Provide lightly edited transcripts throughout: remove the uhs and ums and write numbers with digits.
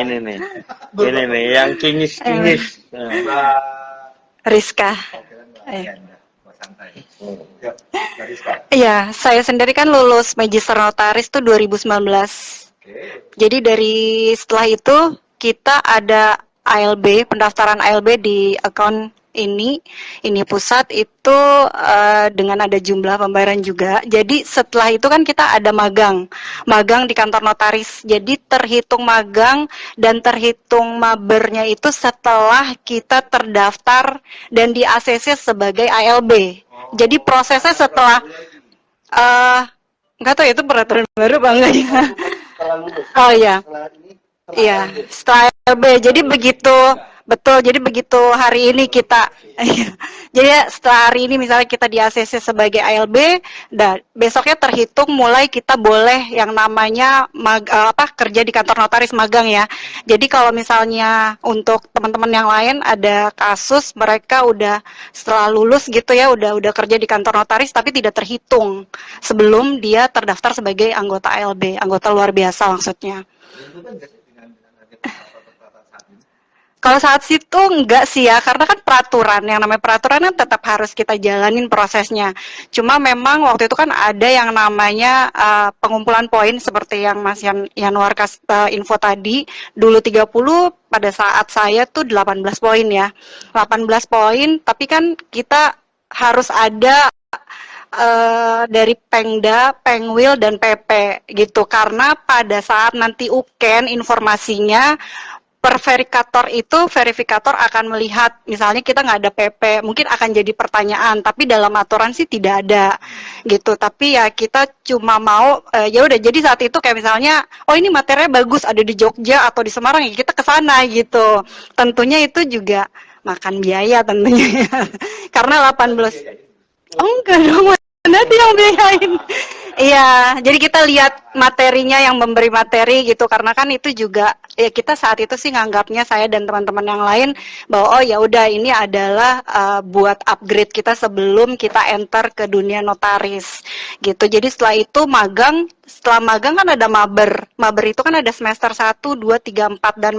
ini nih yang kingis. Rizka. Iya, saya sendiri kan lulus Magister Notaris tuh 2019. Jadi dari setelah itu kita ada ALB, pendaftaran ALB di akun ini pusat itu dengan ada jumlah pembayaran juga. Jadi setelah itu kan kita ada magang di kantor notaris. Jadi terhitung magang dan terhitung mabernya itu setelah kita terdaftar dan di ACC sebagai ALB. Jadi prosesnya setelah nggak tahu ya itu peraturan baru apa enggak ya? Oh iya. Iya, setelah ALB. Jadi begitu, betul. Jadi begitu hari ini kita, jadi setelah hari ini misalnya kita di ACC sebagai ALB, dan besoknya terhitung mulai kita boleh yang namanya kerja di kantor notaris magang ya. Jadi kalau misalnya untuk teman-teman yang lain ada kasus mereka udah setelah lulus gitu ya, udah kerja di kantor notaris tapi tidak terhitung sebelum dia terdaftar sebagai anggota ALB, anggota luar biasa maksudnya. Kalau saat situ enggak sih ya, karena kan peraturan, yang namanya peraturan kan tetap harus kita jalanin prosesnya. Cuma memang waktu itu kan ada yang namanya pengumpulan poin seperti yang Mas Yanuar info tadi, dulu 30, pada saat saya tuh 18 poin ya. 18 poin, tapi kan kita harus ada dari Pengda, Pengwil, dan PP gitu. Karena pada saat nanti UKEN informasinya, per verifikator akan melihat, misalnya kita nggak ada PP, mungkin akan jadi pertanyaan, tapi dalam aturan sih tidak ada gitu. Tapi ya kita cuma mau, ya udah, jadi saat itu kayak misalnya, oh ini materinya bagus ada di Jogja atau di Semarang, ya kita ke sana gitu. Tentunya itu juga makan biaya tentunya, karena 18. Oh enggak dong, nanti yang biayain. Iya, jadi kita lihat materinya, yang memberi materi gitu, karena kan itu juga ya kita saat itu sih nganggapnya, saya dan teman-teman yang lain, bahwa oh ya udah ini adalah buat upgrade kita sebelum kita enter ke dunia notaris gitu. Jadi setelah itu setelah magang kan ada maber. Maber itu kan ada semester 1, 2, 3, 4 dan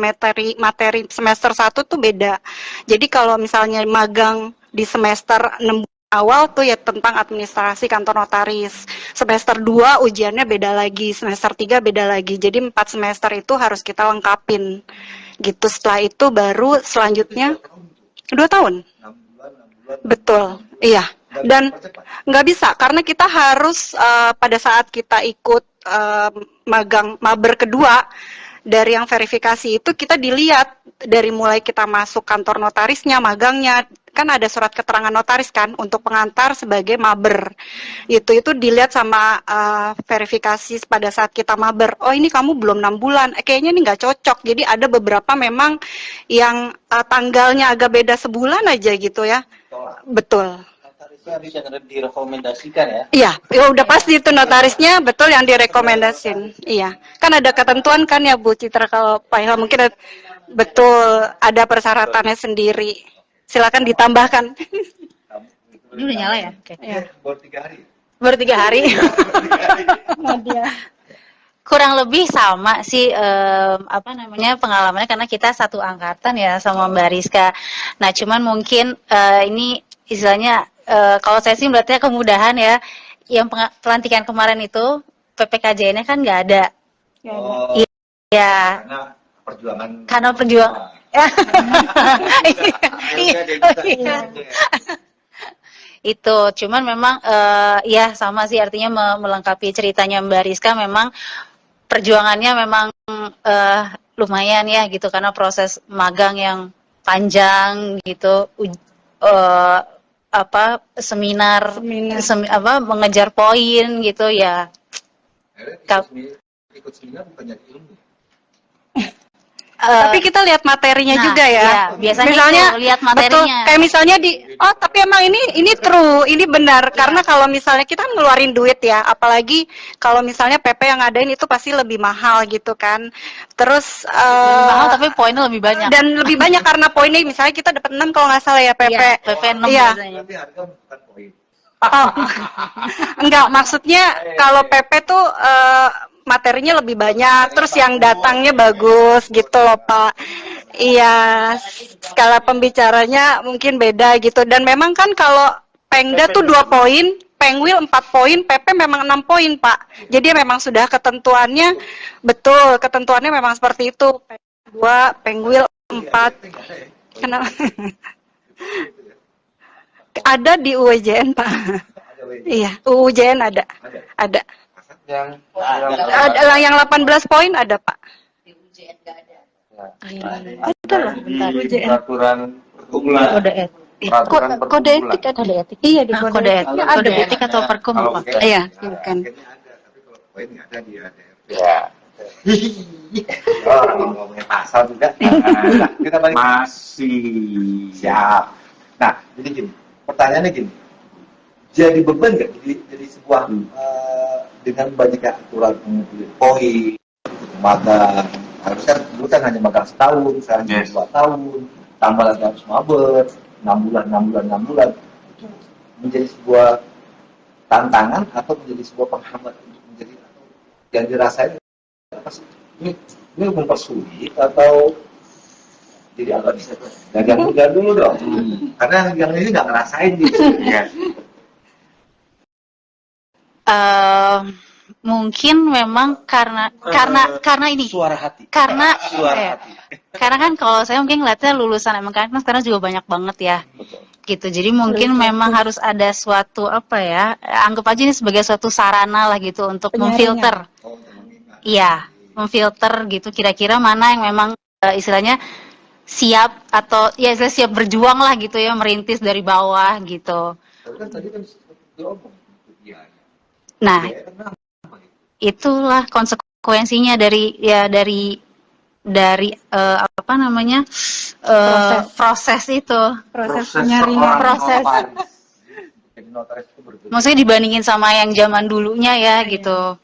materi semester 1 tuh beda. Jadi kalau misalnya magang di semester 6 awal tuh ya tentang administrasi kantor notaris. Semester 2 ujiannya beda lagi, semester 3 beda lagi. Jadi 4 semester itu harus kita lengkapin. Gitu. Setelah itu baru selanjutnya 2 tahun. Betul. Iya. Dan nggak bisa karena kita harus pada saat kita ikut maber kedua, dari yang verifikasi itu kita dilihat dari mulai kita masuk kantor notarisnya, magangnya, kan ada surat keterangan notaris kan untuk pengantar sebagai maber. Itu dilihat sama verifikasi pada saat kita maber. Oh ini kamu belum 6 bulan, kayaknya ini nggak cocok. Jadi ada beberapa memang yang tanggalnya agak beda sebulan aja gitu ya. Betul. Notarisnya harus yang direkomendasikan ya? Iya, ya udah pasti itu notarisnya betul yang direkomendasin. Iya, kan ada ketentuan kan ya Bu Citra, kalau Pak Ilham mungkin betul ada persyaratannya sendiri. Silakan ditambahkan. Ini udah nyala ya? Oke. Ya. Baru 3 hari. Kurang lebih sama sih pengalamannya, karena kita satu angkatan ya sama Mbak Rizka. Nah, cuman mungkin ini istilahnya kalau saya sih melihatnya kemudahan ya. Yang pelantikan kemarin itu PPKJN-nya kan nggak ada. Iya. Karena perjuangan. Itu cuman memang ya sama sih, artinya melengkapi ceritanya Mbak Rizka, memang perjuangannya memang lumayan ya gitu, karena proses magang yang panjang gitu, seminar. Mengejar poin gitu ya. Ikut seminar bukan nyari ilmu. Tapi kita lihat materinya juga ya. Iya, biasanya misalnya itu, lihat materinya. Betul, kayak misalnya tapi emang ini true, ini benar. Karena kalau misalnya kita ngeluarin duit ya, apalagi kalau misalnya PP yang ngadain itu pasti lebih mahal gitu kan. Terus lebih mahal tapi poinnya lebih banyak. Dan lebih banyak karena poinnya misalnya kita dapat 6 kalau nggak salah ya PP. Iya, PP 6 iya. biasanya. Tapi harga bukan poin. Oh, enggak, maksudnya kalau PP tuh materinya lebih banyak, terus yang datangnya bagus gitu loh Pak. Iya, skala pembicaranya mungkin beda gitu. Dan memang kan kalau Pengda tuh 2 poin, Pengwil 4 poin, PP memang 6 poin Pak. Jadi memang sudah ketentuannya, betul, ketentuannya memang seperti itu. 2, Pengwil 4. Kenapa? Ada di UUJN Pak. Iya, UUJN ada. Ada. Yang Ada yang 18 poin ada Pak. Ada lah, bentar. UUJN. peraturan perkumpulan. Kode etik. Peraturan Kode etik ada. Kode etik. Iya di Kode kode etik. etiknya Kode ada. etik atau perkum Kalau Pak? kayak- Iya, bukan. Akhirnya ada, tapi kalau poin nggak ada di ADR. Ya. Orang ngomongin pasal juga. Nah, kita balik. Masih. Siap. Nah, jadi gini, pertanyaannya gini, jadi beban nggak jadi sebuah dengan banyaknya aturan pengumpulan poin, magang, harusnya dulu kan hanya magang setahun, sekarang jadi Yes. 2 tahun, tambah lagi harus mabar, 6 bulan, itu menjadi sebuah tantangan atau menjadi sebuah penghambat untuk menjadi atau yang dirasain apa sih? Ini mempersulit atau jadi agak bisa dan yang muda dulu dong, karena yang ini nggak ngerasain gitu. Ya. Mungkin memang karena ini Suara hati. karena Suara hati. karena kan kalau saya mungkin ngeliatnya lulusan emang kan sekarang juga banyak banget ya Betul. gitu, jadi mungkin memang harus ada suatu apa ya, anggap aja ini sebagai suatu sarana lah gitu untuk Penyaringan. memfilter, iya, memfilter gitu kira-kira mana yang memang istilahnya siap atau ya istilah siap berjuang lah gitu ya, merintis dari bawah gitu. Tapi kan tadi kan diomong itu biaya. Nah, Biaya kenapa gitu? itulah konsekuensinya dari apa namanya proses itu. Proses penyaringan. Proses. Jadi notaris itu berbeda. Maksudnya dibandingin sama yang zaman dulunya ya gitu.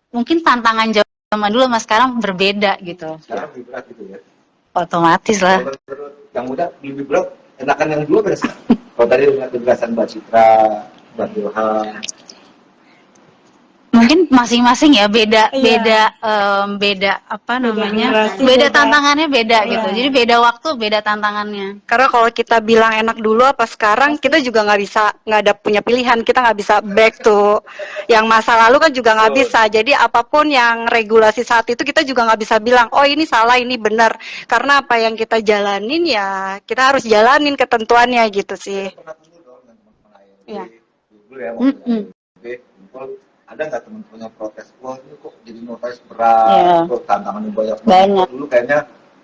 Mungkin tantangan zaman dulu sama sekarang berbeda gitu. Sekarang lebih berat gitu ya. Otomatis lah. Kalau menurut yang muda lebih berat, enakan yang dulu apa sekarang? Kalau tadi dengan penjelasan Mbak Citra, Mbak Ilham, Mungkin masing-masing ya beda Iya. beda apa namanya? generasi, Beda beda- tantangannya beda Iya. gitu. Jadi beda waktu, beda tantangannya. Karena kalau kita bilang enak dulu apa sekarang, kita juga nggak ada punya pilihan, kita nggak bisa back to yang masa lalu kan juga nggak bisa. Jadi apapun yang regulasi saat itu kita juga nggak bisa bilang, oh ini salah, ini benar. Karena apa yang kita jalanin ya kita harus jalanin ketentuannya gitu sih. pernah kumpul dong dengan teman-teman ARB, Iya. dulu ya, waktu ARB, kumpul, ada nggak teman-teman yang protes, wah ini kok jadi notaris berat, Iya. kok tantangannya banyak Banyak. Dulu kayaknya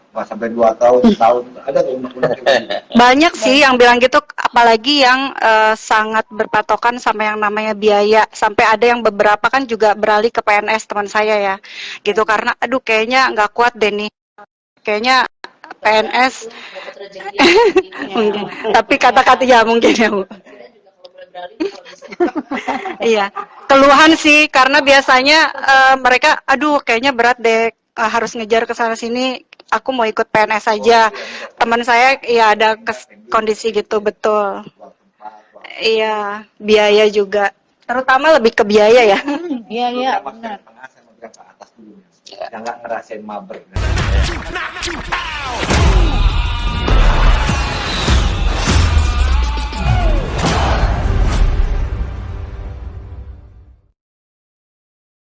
nggak sampai 2 tahun, setahun, ada nggak undang-undang kayak gitu? Banyak sih yang bilang gitu, apalagi yang sangat berpatokan sama yang namanya biaya. Sampai ada yang beberapa kan juga beralih ke PNS teman saya ya, gitu karena aduh kayaknya nggak kuat deh nih, kayaknya PNS. Mungkin. Tapi kata-kata ya mungkin ya Bu. Iya, keluhan sih karena biasanya mereka, aduh kayaknya berat deh, harus ngejar ke sana sini. Aku mau ikut PNS aja. Teman saya ya ada kondisi gitu betul. Iya, biaya juga. Terutama lebih ke biaya ya. Iya, iya, Yang benar. tengah saya mau bilang ke atas dulu, yang nggak ngerasain maber.